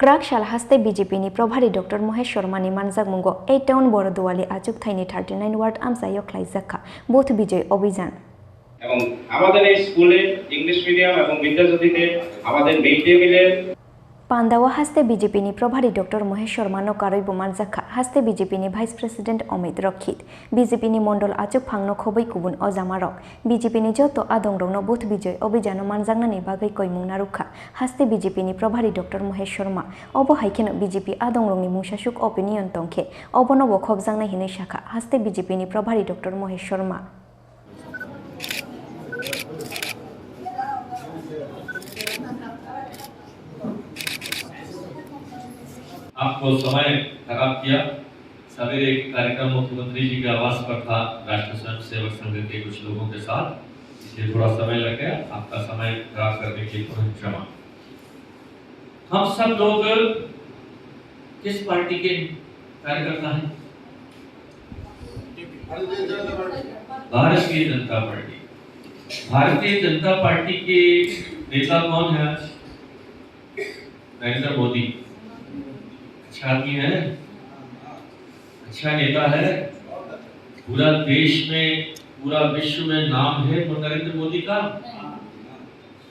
क्राक शाल हास्ते बीजेपी प्रभारी डॉक्टर महेश शर्मानि मानजाक मुंगो 8 टाउन बरदुआली आचुक थाइनि 39 वार्ड आमसायो ख्लाइजाखा बुथ विजय अभियान এবং আমাদের এই স্কুলে ইংলিশ মিডিয়াম এবং বিদ্যাজ্যোতিতে আমাদের মিড ডে মিলের पांदावा हास्ते बीजेपी प्रभारी डॉक्टर महेश शर्मा नकारैब मानजाखा हास्ते BJP vice president Amit Rakshit BJP मंडल आचुक फांगनो खबै कुबुन अजामारक बीजेपी जत आदंगरनो बुथ विजय अभियान मानजांगनानि बागै कयमुं नारुखा हास्ते बीजेपी प्रभारी डॉक्टर महेश शर्मा अब हाइखेन बीजेपी आदंगरनि मुंसासुक ओपिनियन तंखे अबनब खबजांनाय हिनै शाखा हास्ते बीजेपी प्रभारी डॉक्टर महेश शर्मा आपको समय खराब किया। सवेरे एक कार्यक्रम मुख्यमंत्री जी के आवास पर था राष्ट्रीय स्वयं सेवक संघ के कुछ लोगों के साथ, इसलिए थोड़ा समय लग गया। आपका समय खराब करने के लिए क्षमा। हम सब लोग किस पार्टी के कार्यकर्ता हैं? भारतीय जनता पार्टी। भारतीय जनता पार्टी के नेता कौन है? नरेंद्र मोदी। अच्छा आदमी है, अच्छा नेता है, पूरा देश में पूरा विश्व में नाम है तो नरेंद्र मोदी का।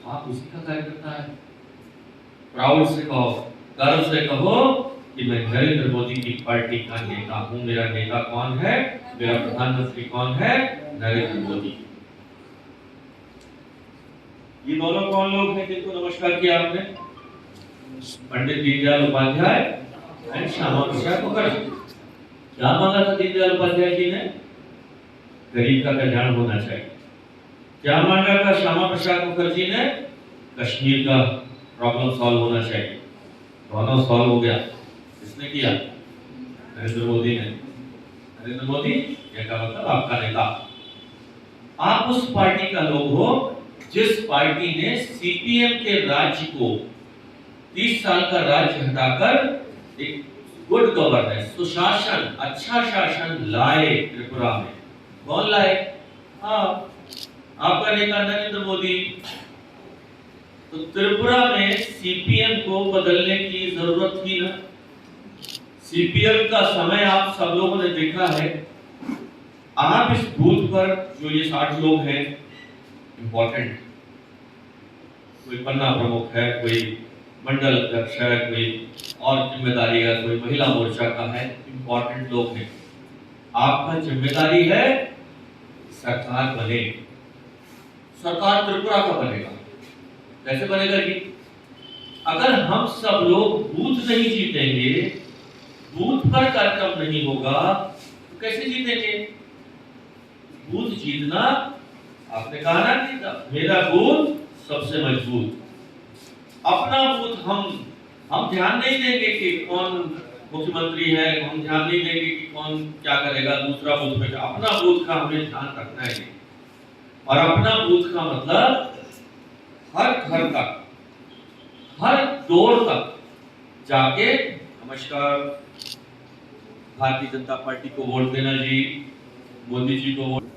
आप उसी का कार्यकर्ता है। प्राउड से कहो, गर्व से कहो कि मैं नरेंद्र मोदी की पार्टी का नेता हूं। मेरा नेता कौन है? मेरा प्रधानमंत्री कौन है? नरेंद्र मोदी। ये दोनों कौन लोग हैं जिनको नमस्कार किया आपने? पंडित दीनदयाल उपाध्याय एंड श्यामा प्रसाद मुखर्जी। क्या मांगा था दीनदयाल उपाध्याय जी ने? गरीब का कल्याण होना चाहिए। क्या मांगा था श्यामा प्रसाद मुखर्जी ने? कश्मीर का प्रॉब्लम सॉल्व होना चाहिए। दोनों सॉल्व हो गया। किसने किया? नरेंद्र मोदी ने। नरेंद्र मोदी ये का मतलब आपका नेता। आप उस पार्टी का लोग हो जिस पार्टी ने सीपीएम के राज्य को 30 साल का राज्य हटाकर एक गुड गवर्नेंस, सुशासन, अच्छा शासन लाए त्रिपुरा में। कौन लाए? हाँ, आपका नेता नरेंद्र मोदी। तो त्रिपुरा में सीपीएम को बदलने की जरूरत थी ना। सीपीएम का समय आप सब लोगों ने देखा है। आप इस बूथ पर जो ये 60 लोग हैं इंपॉर्टेंट, कोई पन्ना प्रमुख है, कोई मंडल अध्यक्ष है, कोई और जिम्मेदारी है, कोई महिला मोर्चा का है, इंपॉर्टेंट लोग हैं। आपका जिम्मेदारी है सरकार बने। सरकार त्रिपुरा का बनेगा। कैसे बनेगा जी? अगर हम सब लोग बूथ नहीं जीतेंगे, बूथ पर कार्यक्रम नहीं होगा तो कैसे जीतेंगे? बूथ जीतना, आपने कहा ना कि मेरा बूथ सबसे मजबूत। अपना बूथ हम ध्यान नहीं देंगे कि कौन मुख्यमंत्री है, हम ध्यान नहीं देंगे कि कौन क्या करेगा, दूसरा बूथ में। अपना बूथ का हमें ध्यान रखना है। और अपना बूथ का मतलब हर घर तक, हर डोर तक जाके नमस्कार, भारतीय जनता पार्टी को वोट देना जी, मोदी जी को वोट।